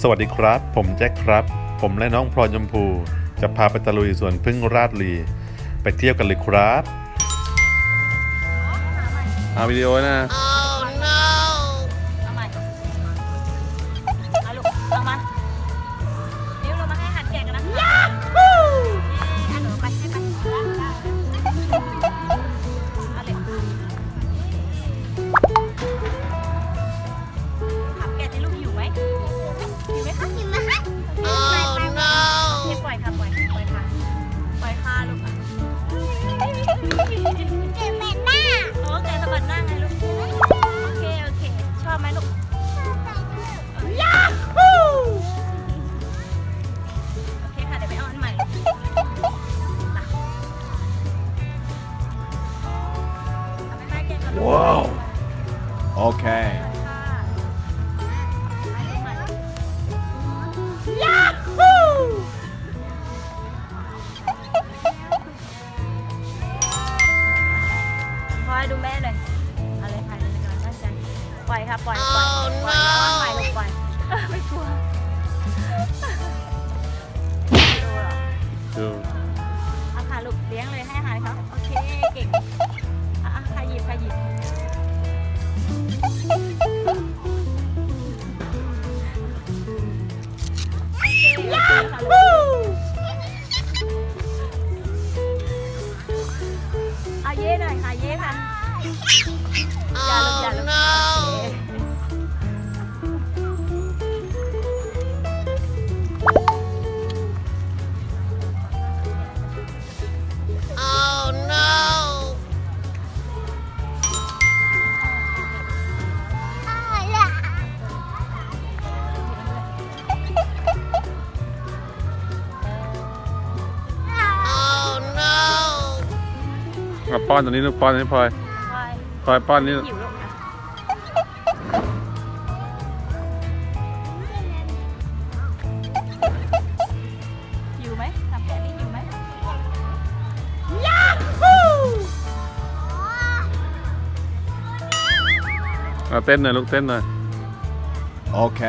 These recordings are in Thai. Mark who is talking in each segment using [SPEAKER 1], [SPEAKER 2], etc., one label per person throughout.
[SPEAKER 1] สวัสดีครับผมแจ็คครับผมและน้องพลอยชมพูจะพาไปตะลุยสวนพึ่งราชลีไปเที่ยวกันเลยครับเอาวิดีโอนะ
[SPEAKER 2] เอาใหม่เอาลูกเอามานิ้วเรามาให้หัดแกะกันนะยาฮูอันหนูไปให้ไปเอาเลยขับแกะที่ลูกหิวไหมหิวไหมคะหิวไหมคะโอ้ no ปล่อยค่ะปล่อยค่ะปล่อยค่ะปล่อยค่ะลูกอ่ะเจ็บแม่หน้าโอเคสะบัดหน้าไงลูกโอเคชอบไหมลูกยาฮูโอเคค่ะเดี๋ยวไปเอาอันใหม่ว้าว
[SPEAKER 1] โอเค
[SPEAKER 2] ยาฮูคอยดูแม่หน่อยเอาเลยค่ะเลยก่อนตั้งใจปล่อยค่ะปล่อยเอาอันใหม่ลูกปล่อยไม่กลัวดูหรอ
[SPEAKER 1] ดู
[SPEAKER 2] เอาค่ะลูกเลี้ยงเลยให้อาหารเขาโอเคเก่งใครหยิบยาฮูเอาเย่หน่อยค่ะเย่ค่ะอย่าลูก
[SPEAKER 1] ป้อนตรงนี้ลูกป้อนนี้พลอยป้อนนี้
[SPEAKER 2] หิวลูกนะหิวไหมทำแผลนี่หิวไหมยาฮู
[SPEAKER 1] เอาเต้นหน่อยลูกเต้นหน่อยโอเค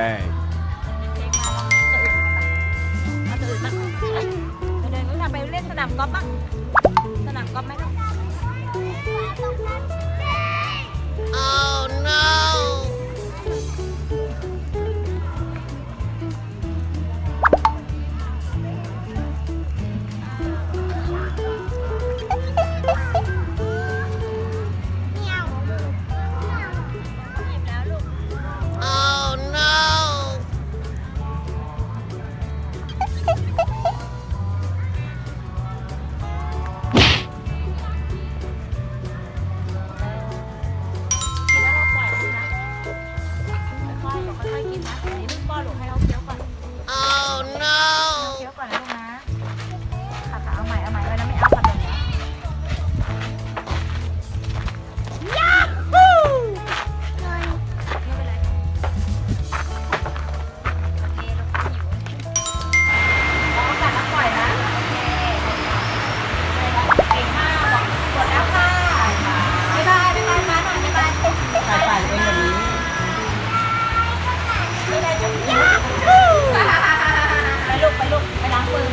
[SPEAKER 2] เพลงมาเอาตัวอื่นบ้างไปเดินนู้นทำไปเล่นสนามกอล์ฟบ้างสนามกอล์ฟไหมลูกOh no ไปลูกไปล้างมือ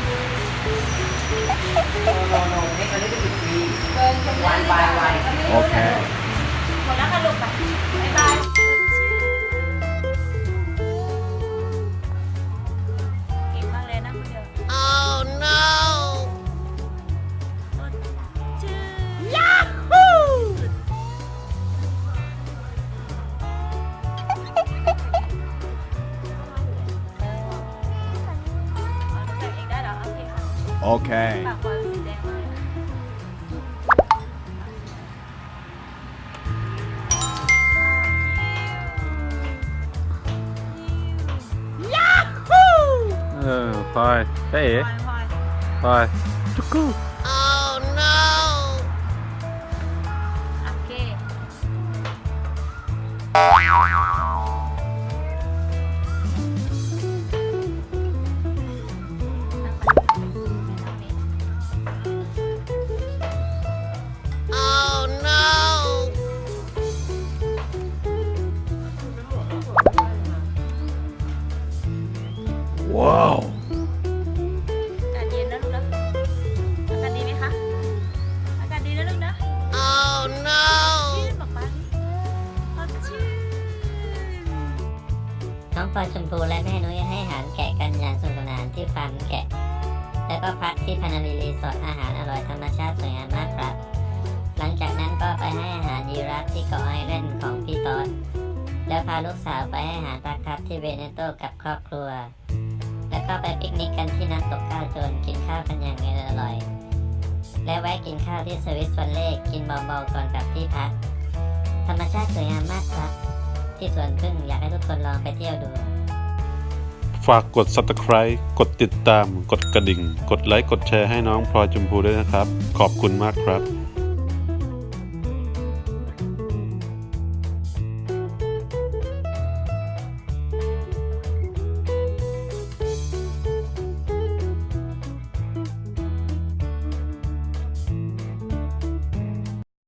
[SPEAKER 1] โอเค
[SPEAKER 2] หมดแล้วค่ะลูกไปบ๊ายบายเก่งมากเลยนะคุณเดียว Oh no ยาฮู
[SPEAKER 1] โอเค
[SPEAKER 2] ปากบอลสีแดงเลยยาฮู
[SPEAKER 1] พลอยเจ๊พลอยจุกกู
[SPEAKER 2] Oh no โอเค
[SPEAKER 1] ว้าว
[SPEAKER 2] อากาศเย็นนะลูกนะอากาศดีไหมคะอากาศดีนะลูกนะ oh no ชื่นบอกป้าสดชื่น
[SPEAKER 3] น้องพลอยชมพูและแม่นุ้ยให้อาหารแกะกันอย่างสนุกสนานที่ฟาร์มแกะ แล้วก็พักที่พานารีรีสอร์ทอาหารอร่อยธรรมชาติสวยงามมากครับ หลังจากนั้นก็ไปให้อาหารยีราฟที่เกาะไอแลนด์ของพี่ต๊อดแล้วพาลูกสาวไปให้อาหารปลาครับที่เวเนโตกับครอบครัว แล้วก็ไปปิกนิกกันที่น้ำตกก้าวโจรกินข้าวกันอย่างอร่อย และแวะกินข้าวที่สวิสวันเล่กินเบาๆก่อนกลับที่พัก ธรรมชาติสวยงามมากครับ ที่สวนพึ่งอยากให้ทุกคนลองไปเที่ยวดู
[SPEAKER 1] ฝากกด Subscribe กดติดตาม กดกระดิ่ง กดไลค์ กดแชร์ให้น้องพลอยชมพูด้วยนะครับ ขอบคุณมากครับ